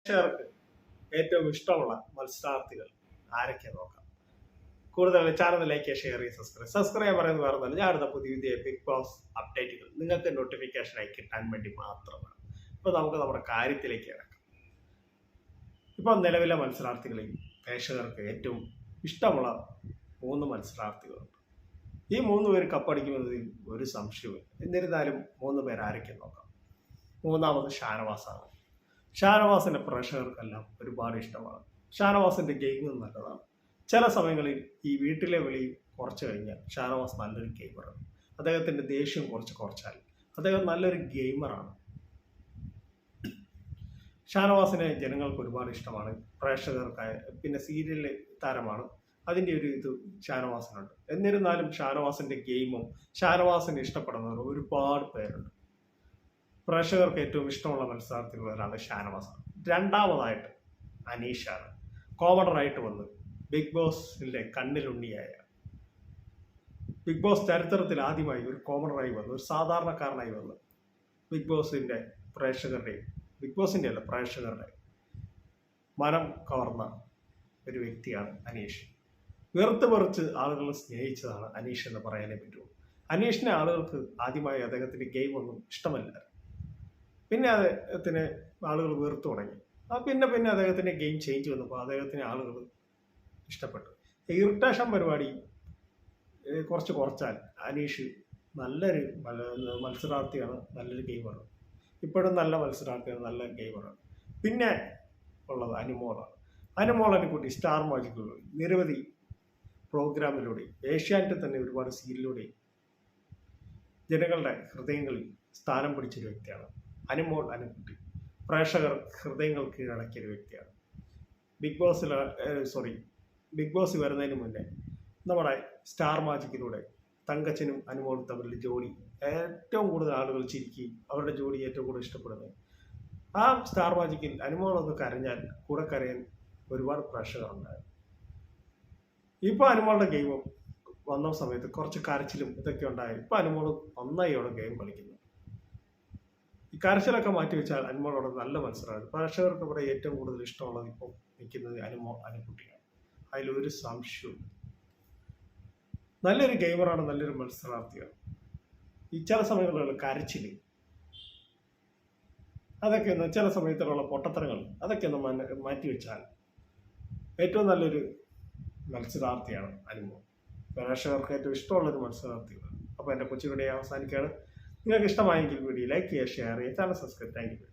പ്രേക്ഷകർക്ക് ഏറ്റവും ഇഷ്ടമുള്ള മത്സരാർത്ഥികൾ ആരൊക്കെ നോക്കാം. കൂടുതൽ ചാനൽ ലൈക്ക്, ഷെയർ ചെയ്യുക, സബ്സ്ക്രൈബ് പറയുന്നത് വേറെ ഒന്നല്ല, ഞാൻ അടുത്ത പുതിയ ബിഗ് ബോസ് അപ്ഡേറ്റുകൾ നിങ്ങൾക്ക് നോട്ടിഫിക്കേഷനായി കിട്ടാൻ വേണ്ടി മാത്രമാണ്. ഇപ്പോൾ നമുക്ക് നമ്മുടെ കാര്യത്തിലേക്ക് ഇറക്കാം. ഇപ്പോൾ നിലവിലെ മത്സരാർത്ഥികളിൽ പ്രേക്ഷകർക്ക് ഏറ്റവും ഇഷ്ടമുള്ള 3 മത്സരാർത്ഥികളുണ്ട്. ഈ 3 പേര് കപ്പടിക്കുമെന്നതിൽ ഒരു സംശയവും. എന്നിരുന്നാലും 3 പേർ ആരൊക്കെ നോക്കാം. മൂന്നാമത് ഷാനവാസാണ്. ഷാനവാസിന്റെ പ്രേക്ഷകർക്കെല്ലാം ഒരുപാട് ഇഷ്ടമാണ്. ഷാനവാസിന്റെ ഗെയിമും നല്ലതാണ്. ചില സമയങ്ങളിൽ ഈ വീട്ടിലെ വിളി കുറച്ച് കഴിഞ്ഞാൽ ഷാനവാസ് നല്ലൊരു ഗെയിമറാണ്. അദ്ദേഹത്തിന്റെ ദേഷ്യം കുറച്ചാൽ അദ്ദേഹം നല്ലൊരു ഗെയിമറാണ്. ഷാനവാസിനെ ജനങ്ങൾക്ക് ഒരുപാട് ഇഷ്ടമാണ്. പ്രേക്ഷകർക്കായ പിന്നെ സീരിയലിലെ താരമാണ്, അതിൻ്റെ ഒരു ഇത് ഷാനവാസിനുണ്ട്. എന്നിരുന്നാലും ഷാനവാസിന്റെ ഗെയിമും ഷാനവാസിനെ ഇഷ്ടപ്പെടുന്നവർ ഒരുപാട് പേരുണ്ട്. പ്രേക്ഷകർക്ക് ഏറ്റവും ഇഷ്ടമുള്ള മത്സരാർത്ഥികളാണ് ഷാനവാസാണ്. രണ്ടാമതായിട്ട് അനീഷാണ്. കോമണറായിട്ട് വന്ന് ബിഗ് ബോസിന്റെ കണ്ണിലുണ്ണിയായ, ബിഗ് ബോസ് ചരിത്രത്തിൽ ആദ്യമായി ഒരു കോമണറായി വന്ന്, ഒരു സാധാരണക്കാരനായി വന്ന് ബിഗ് ബോസിന്റെ പ്രേക്ഷകരുടെ മനം കവർന്ന ഒരു വ്യക്തിയാണ് അനീഷ്. വെറുത്ത് ആളുകൾ സ്നേഹിച്ചതാണ് അനീഷ് എന്ന് പറയാനേ പറ്റുള്ളൂ. അനീഷിനെ ആളുകൾക്ക് ആദ്യമായി അദ്ദേഹത്തിന്റെ ഗെയിം ഒന്നും ഇഷ്ടമല്ല. പിന്നെ അദ്ദേഹത്തിന് ആളുകൾ വെറുത്തു തുടങ്ങി. പിന്നെ അദ്ദേഹത്തിന്റെ ഗെയിം ചേഞ്ച് വന്നപ്പോൾ അദ്ദേഹത്തിന് ആളുകൾ ഇഷ്ടപ്പെട്ടു. ഇറിറ്റേഷൻ പരിപാടി കുറച്ചാൽ അനീഷ് നല്ലൊരു മത്സരാർത്ഥിയാണ്, നല്ലൊരു ഗെയിമറാണ്. ഇപ്പോഴും നല്ല മത്സരാർത്ഥിയാണ്, നല്ല ഗെയിമറാണ്. പിന്നെ ഉള്ളത് അനുമോളാണ്. അനുമോളനെ കൂട്ടി സ്റ്റാർ മാജിക്കിലൂടെ നിരവധി പ്രോഗ്രാമിലൂടെ ഏഷ്യാനെറ്റിൽ തന്നെ ഒരുപാട് സീരിയലിലൂടെ ജനങ്ങളുടെ ഹൃദയങ്ങളിൽ സ്ഥാനം പിടിച്ചൊരു വ്യക്തിയാണ് അനുമോൾ അനുകുട്ടി. പ്രേക്ഷകർ ഹൃദയങ്ങൾ കീഴടക്കിയ ഒരു വ്യക്തിയാണ്. ബിഗ് ബോസ് വരുന്നതിന് മുന്നേ നമ്മുടെ സ്റ്റാർ മാജിക്കിലൂടെ തങ്കച്ചനും അനുമോളും തമ്മിലുള്ള ജോഡി ഏറ്റവും കൂടുതൽ ആളുകൾ ചിരിക്കുകയും അവരുടെ ജോഡി ഏറ്റവും കൂടുതൽ ഇഷ്ടപ്പെടുന്നത്. ആ സ്റ്റാർ മാജിക്കിൽ അനുമോളൊന്ന് കരഞ്ഞാൽ കൂടെ കരയാൻ ഒരുപാട് പ്രേക്ഷകരുണ്ടായിരുന്നു. ഇപ്പോൾ അനുമോളുടെ ഗെയിം വന്ന സമയത്ത് കുറച്ച് കരച്ചിലും ഇതൊക്കെ ഉണ്ടായി. ഇപ്പോൾ അനുമോൾ നന്നായി അവിടെ ഗെയിം കളിക്കുന്നു. ഈ കരച്ചിലൊക്കെ മാറ്റി വെച്ചാൽ അനുമോളോട് നല്ല മത്സരമാണ്. പ്രേക്ഷകർക്ക് ഇവിടെ ഏറ്റവും കൂടുതൽ ഇഷ്ടമുള്ളത് ഇപ്പോൾ നിൽക്കുന്നത് അനുകുട്ടിയാണ്. അതിലൊരു സംശയവും. നല്ലൊരു ഗെയിമറാണ്, നല്ലൊരു മത്സരാർത്ഥിയാണ്. ഈ ചില സമയങ്ങളിലുള്ള കരച്ചില്, അതൊക്കെ ഒന്ന് ചില സമയത്തുള്ള പൊട്ടത്തരങ്ങൾ അതൊക്കെ ഒന്ന് മാറ്റിവെച്ചാൽ ഏറ്റവും നല്ലൊരു മത്സരാർത്ഥിയാണ് അനുമോൾ. പ്രേക്ഷകർക്ക് ഏറ്റവും ഇഷ്ടമുള്ളൊരു മത്സരാർത്ഥിയാണ്. അപ്പോൾ എൻ്റെ കൊച്ചു വീഡിയോ അവസാനിക്കുകയാണ്. നിങ്ങൾക്ക് ഇഷ്ടമായെങ്കിൽ വീഡിയോ ലൈക്ക് ചെയ്യുക, ഷെയർ ചെയ്യുക, ചാനൽ സബ്സ്ക്രൈബ്. Thank you.